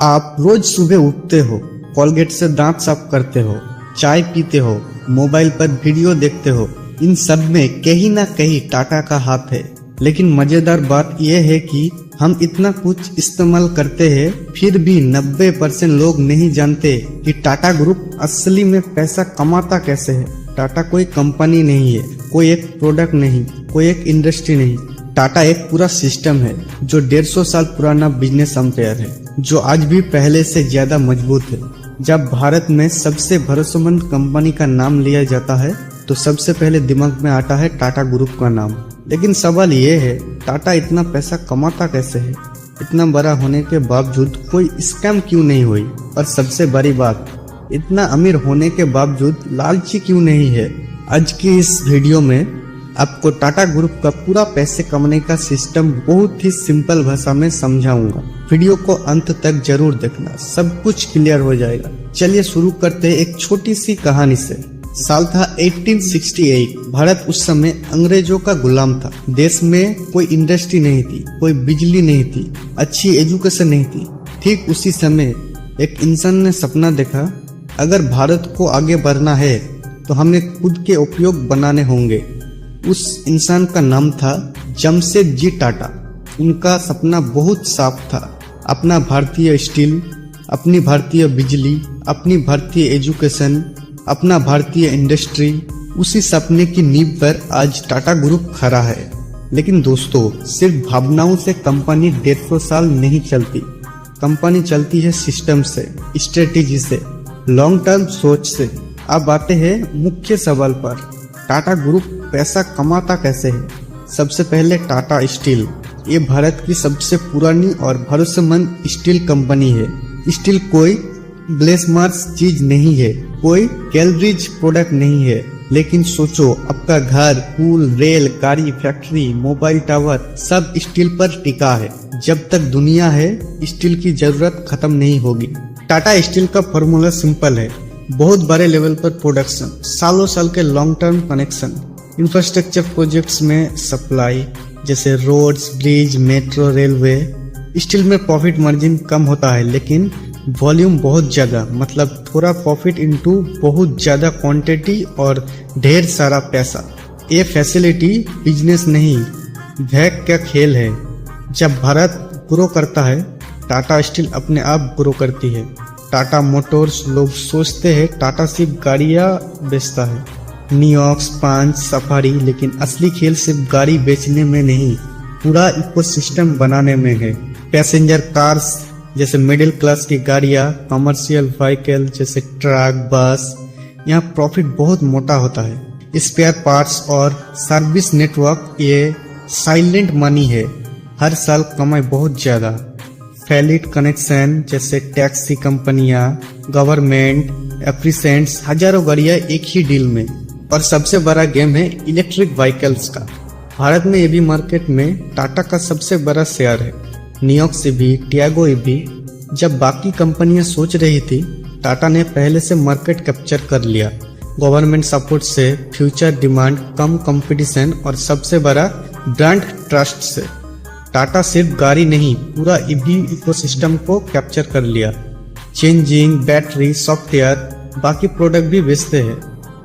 आप रोज सुबह उठते हो, कोलगेट से दांत साफ करते हो, चाय पीते हो, मोबाइल पर वीडियो देखते हो। इन सब में कहीं ना कहीं टाटा का हाथ है। लेकिन मजेदार बात यह है कि हम इतना कुछ इस्तेमाल करते हैं, फिर भी 90% लोग नहीं जानते कि टाटा ग्रुप असली में पैसा कमाता कैसे है। टाटा कोई कंपनी नहीं है, कोई एक प्रोडक्ट नहीं, कोई एक इंडस्ट्री नहीं। टाटा एक पूरा सिस्टम है जो 150 साल पुराना बिजनेस एम्पायर है, जो आज भी पहले से ज्यादा मजबूत है। जब भारत में सबसे भरोसेमंद कंपनी का नाम लिया जाता है तो सबसे पहले दिमाग में आता है टाटा ग्रुप का नाम। लेकिन सवाल ये है, टाटा इतना पैसा कमाता कैसे है? इतना बड़ा होने के बावजूद कोई स्कैम क्यों नहीं हुई? और सबसे बड़ी बात, इतना अमीर होने के बावजूद लालची क्यों नहीं है? आज की इस वीडियो में आपको टाटा ग्रुप का पूरा पैसे कमाने का सिस्टम बहुत ही सिंपल भाषा में समझाऊंगा। वीडियो को अंत तक जरूर देखना, सब कुछ क्लियर हो जाएगा। चलिए शुरू करते हैं एक छोटी सी कहानी से। साल था 1868। भारत उस समय अंग्रेजों का गुलाम था। देश में कोई इंडस्ट्री नहीं थी, कोई बिजली नहीं थी, अच्छी एजुकेशन नहीं थी। ठीक उसी समय एक इंसान ने सपना देखा, अगर भारत को आगे बढ़ना है तो हमें खुद के उपयोग बनाने होंगे। उस इंसान का नाम था जमशेदजी टाटा। उनका सपना बहुत साफ था, अपना भारतीय स्टील, अपनी भारतीय बिजली, अपनी भारतीय एजुकेशन, अपना भारतीय इंडस्ट्री। उसी सपने की नींव पर आज टाटा ग्रुप खड़ा है। लेकिन दोस्तों, सिर्फ भावनाओं से कंपनी 150 साल नहीं चलती। कंपनी चलती है सिस्टम से, स्ट्रेटेजी से, लॉन्ग टर्म सोच से। अब आते हैं मुख्य सवाल पर, टाटा ग्रुप पैसा कमाता कैसे है? सबसे पहले टाटा स्टील। ये भारत की सबसे पुरानी और भरोसेमंद स्टील कंपनी है। स्टील कोई ग्लेसमार्स चीज नहीं है, कोई कैलरीज प्रोडक्ट नहीं है। लेकिन सोचो, आपका घर, पुल, रेल, गाड़ी, फैक्ट्री, मोबाइल टावर सब स्टील पर टिका है। जब तक दुनिया है, स्टील की जरूरत खत्म नहीं होगी। टाटा स्टील का फॉर्मूला सिंपल है, बहुत बड़े लेवल पर प्रोडक्शन, सालों साल के long term connection, infrastructure projects में सप्लाई जैसे roads, bridge, metro, railway. Steel में प्रॉफिट मार्जिन कम होता है, लेकिन वॉल्यूम बहुत ज्यादा, मतलब थोड़ा प्रॉफिट इनटू बहुत ज्यादा क्वांटिटी और ढेर सारा पैसा। ये फैसिलिटी बिजनेस नहीं, भाग्य का खेल है। जब भारत ग्रो करता है, टाटा स्टील अपने आप ग्रो करती है। टाटा मोटर्स, लोग सोचते हैं टाटा सिर्फ गाड़ियाँ बेचता है, नियॉक्स, पांच, सफारी। लेकिन असली खेल सिर्फ गाड़ी बेचने में नहीं, पूरा इकोसिस्टम बनाने में है। पैसेंजर कार्स जैसे मिडिल क्लास की गाड़ियाँ, कमर्शियल व्हीकल जैसे ट्रक, बस, यहाँ प्रॉफिट बहुत मोटा होता है। स्पेयर पार्ट्स और सर्विस नेटवर्क, ये साइलेंट मनी है, हर साल कमाई बहुत ज्यादा। वैलिड कनेक्शन जैसे टैक्सी कंपनियां, गवर्नमेंट, एप्रीसेंट्स, हजारों गाड़ियां एक ही डील में। और सबसे बड़ा गेम है इलेक्ट्रिक व्हीकल्स का। भारत में ईवी मार्केट में टाटा का सबसे बड़ा शेयर है। नियॉक्स ईवी, टियागो ईवी। जब बाकी कंपनियां सोच रही थी, टाटा ने पहले से मार्केट कैप्चर कर लिया। गवर्नमेंट सपोर्ट से, फ्यूचर डिमांड, कम कंपटीशन और सबसे बड़ा ब्रांड ट्रस्ट से टाटा सिर्फ गाड़ी नहीं, पूरा ईवी इकोसिस्टम को कैप्चर कर लिया। चेंजिंग, बैटरी, सॉफ्टवेयर, बाकी प्रोडक्ट भी बेचते हैं।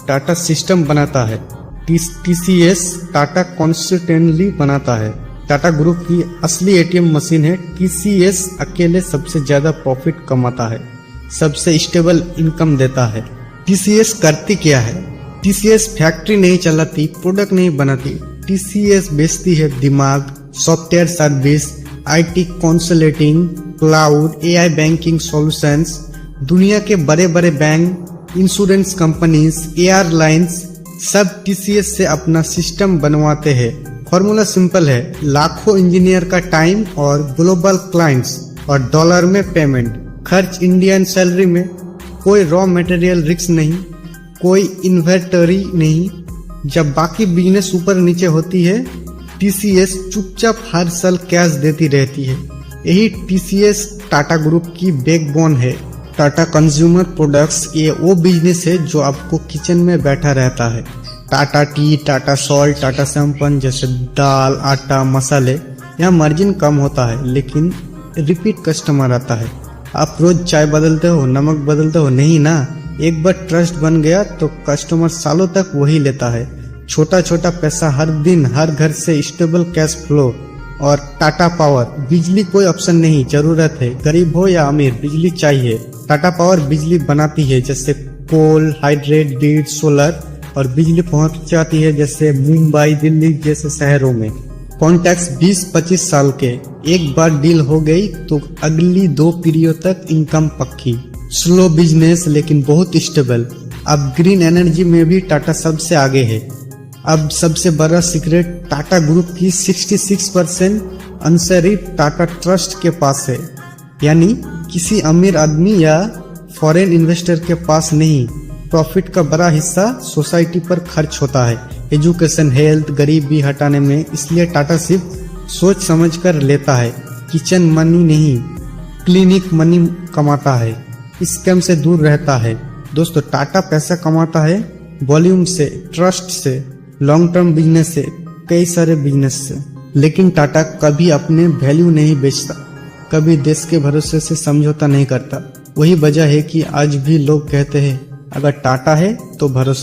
टाटा सिस्टम बनाता है, टीसीएस टाटा कॉन्स्टेंटली बनाता है। टाटा ग्रुप की असली एटीएम मशीन है। टीसीएस अकेले सबसे ज्यादा प्रॉफिट कमाता है, सबसे स्टेबल इनकम देता है। टीसीएस करती क्या है? टीसीएस फैक्ट्री नहीं चलाती, प्रोडक्ट नहीं बनाती। टीसीएस बेचती है दिमाग, software service, IT consulting, cloud, AI banking solutions. दुनिया के बड़े बड़े बैंक, इंश्योरेंस कंपनीज, एयरलाइंस सब टीसीएस से अपना सिस्टम बनवाते हैं। फॉर्मूला सिंपल है, लाखों इंजीनियर का टाइम और ग्लोबल क्लाइंट्स और डॉलर में पेमेंट। खर्च इंडियन सैलरी में, कोई रॉ मटेरियल रिस्क नहीं, कोई इन्वेंटरी नहीं। जब बाकी बिजनेस ऊपर नीचे होती है, टीसीएस चुपचाप हर साल कैश देती रहती है। यही टीसीएस टाटा ग्रुप की बैकबोन है। टाटा कंज्यूमर प्रोडक्ट्स, ये वो बिजनेस है जो आपको किचन में बैठा रहता है। टाटा टी, टाटा सॉल्ट, टाटा सैंपन जैसे दाल, आटा, मसाले, यहाँ मार्जिन कम होता है लेकिन रिपीट कस्टमर आता है। आप रोज चाय बदलते हो, नमक बदलते हो? नहीं ना। एक बार ट्रस्ट बन गया तो कस्टमर सालों तक वही लेता है। छोटा छोटा पैसा हर दिन, हर घर से स्टेबल कैश फ्लो। और टाटा पावर, बिजली कोई ऑप्शन नहीं, जरूरत है। गरीब हो या अमीर, बिजली चाहिए। टाटा पावर बिजली बनाती है, जैसे कोल, हाइड्रेट, ग्रिड, सोलर, और बिजली पहुंच जाती है जैसे मुंबई, दिल्ली जैसे शहरों में। कॉन्टैक्ट्स 20-25 साल के, एक बार डील हो गई तो अगली 2 पीढ़ियों तक इनकम पक्की। स्लो बिजनेस लेकिन बहुत स्टेबल। अब ग्रीन एनर्जी में भी टाटा सबसे आगे है। अब सबसे बड़ा सीक्रेट, टाटा ग्रुप की 66% अंशरित टाटा ट्रस्ट के पास है, यानी किसी अमीर आदमी या फॉरेन इन्वेस्टर के पास नहीं। प्रॉफिट का बड़ा हिस्सा सोसाइटी पर खर्च होता है, एजुकेशन, हेल्थ, गरीबी हटाने में। इसलिए टाटा सिर्फ सोच समझ कर लेता है, किचन मनी नहीं, क्लिनिक मनी कमाता है, स्कैम से दूर रहता है। दोस्तों, टाटा पैसा कमाता है वॉल्यूम से, ट्रस्ट से, लॉन्ग टर्म बिजनेस से, कई सारे बिजनेस से। लेकिन टाटा कभी अपने वैल्यू नहीं बेचता, कभी देश के भरोसे से समझौता नहीं करता। वही वजह है कि आज भी लोग कहते हैं, अगर टाटा है तो भरोसा।